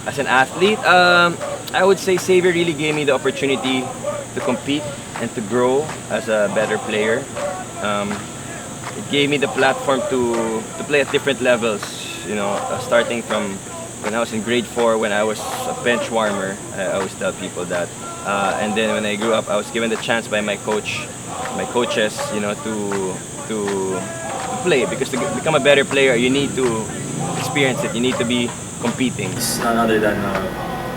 As an athlete, I would say Xavier really gave me the opportunity to compete and to grow as a better player. It gave me the platform to play at different levels. Starting from when I was in grade 4, when I was a bench warmer. I always tell people that. And then when I grew up, I was given the chance by my coaches, to play, because to become a better player, you need to experience it. You need to be competing. He's none other than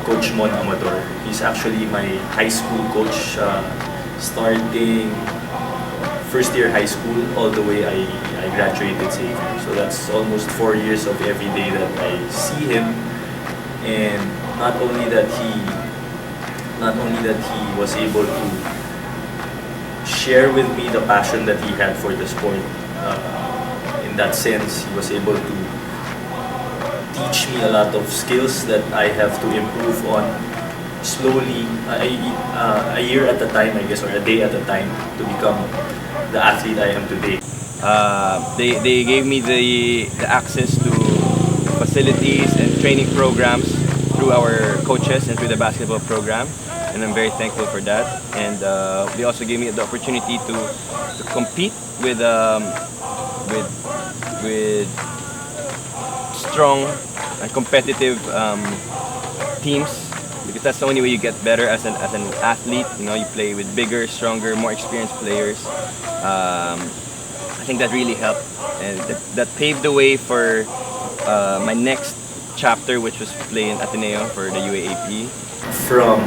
Coach Mon Amador. He's actually my high school coach, starting first year high school all the way I graduated Xavier. So that's almost 4 years of every day that I see him, and not only that he was able to share with me the passion that he had for the sport. In that sense, he was able to teach me a lot of skills that I have to improve on slowly, a year at a time, I guess, or a day at a time, to become the athlete I am today. They gave me the access to facilities and training programs through our coaches and through the basketball program, and I'm very thankful for that. And they also gave me the opportunity to compete with strong and competitive teams, because that's the only way you get better as an athlete. You play with bigger, stronger, more experienced players. I think that really helped, and that paved the way for my next chapter, which was playing Ateneo for the UAAP. From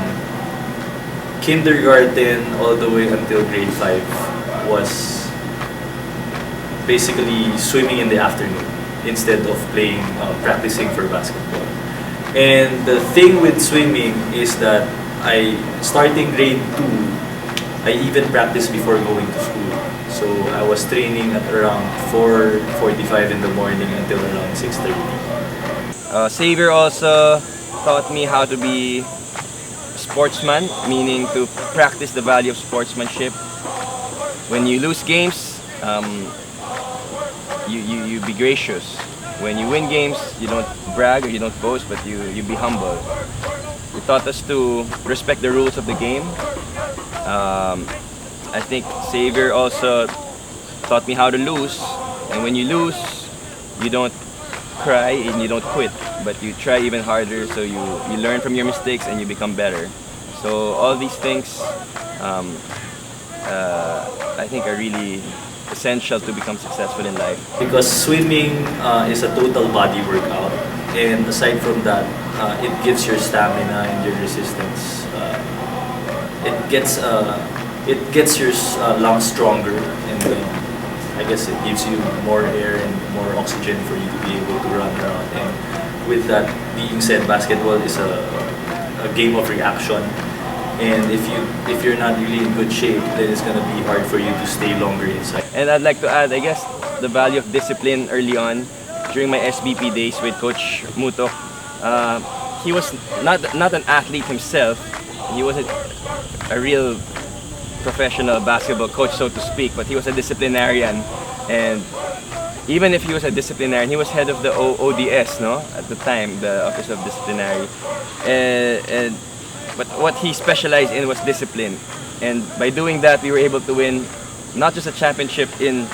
kindergarten all the way until grade 5 was basically swimming in the afternoon instead of practicing for basketball. And the thing with swimming is that starting grade 2, I even practiced before going to school. So I was training at around 4:45 in the morning until around 6:30. Xavier also taught me how to be a sportsman, meaning to practice the value of sportsmanship. When you lose games, you be gracious. When you win games, you don't brag or you don't boast, but you be humble. He taught us to respect the rules of the game. I think Xavier also taught me how to lose, and when you lose, you don't cry and you don't quit, but you try even harder, so you learn from your mistakes and you become better. So all these things I think are really essential to become successful in life. Because swimming is a total body workout, and aside from that, it gives your stamina and your resistance. It gets your lungs stronger, and I guess it gives you more air and more oxygen for you to be able to run around. And with that being said, basketball is a game of reaction. And if you're not really in good shape, then it's gonna be hard for you to stay longer inside. And I'd like to add, I guess, the value of discipline early on. During my SBP days with Coach Mutok, he was not an athlete himself. He wasn't a real professional basketball coach, so to speak, but he was a disciplinarian. And even if he was a disciplinarian, he was head of the ODS, at the time, the Office of Disciplinary. But what he specialized in was discipline. And by doing that, we were able to win not just a championship in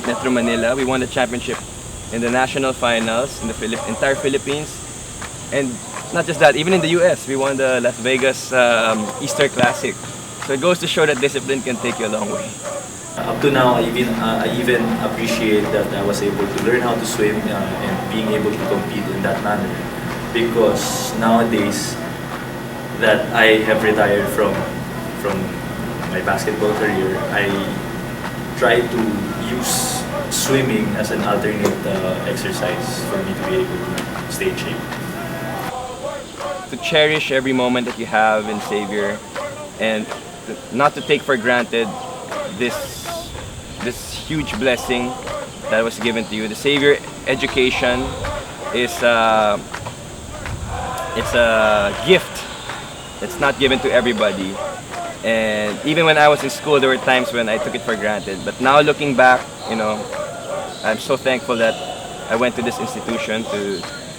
Metro Manila, we won the championship in the national finals in the entire Philippines. And not just that, even in the US, we won the Las Vegas Easter Classic. So it goes to show that discipline can take you a long way. Up to now, I even appreciate that I was able to learn how to swim and being able to compete in that manner. Because nowadays, that I have retired from my basketball career, I try to use swimming as an alternate exercise for me to be able to stay in shape. To cherish every moment that you have in Xavier, and not to take for granted this huge blessing that was given to you. The Xavier education is it's a gift. It's not given to everybody, and even when I was in school, there were times when I took it for granted. But now looking back, I'm so thankful that I went to this institution.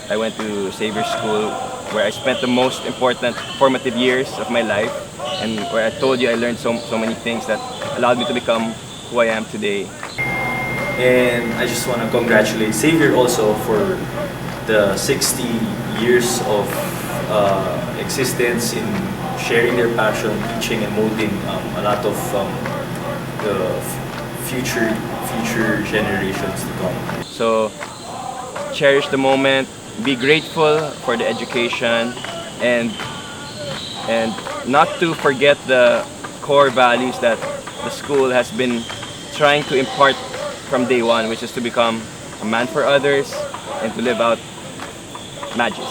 I went to Xavier School where I spent the most important formative years of my life, and where I told you I learned so many things that allowed me to become who I am today. And I just want to congratulate Xavier also for the 60 years of existence in sharing their passion, teaching and molding a lot of the future generations to come. So cherish the moment, be grateful for the education, and not to forget the core values that the school has been trying to impart from day one, which is to become a man for others and to live out magic.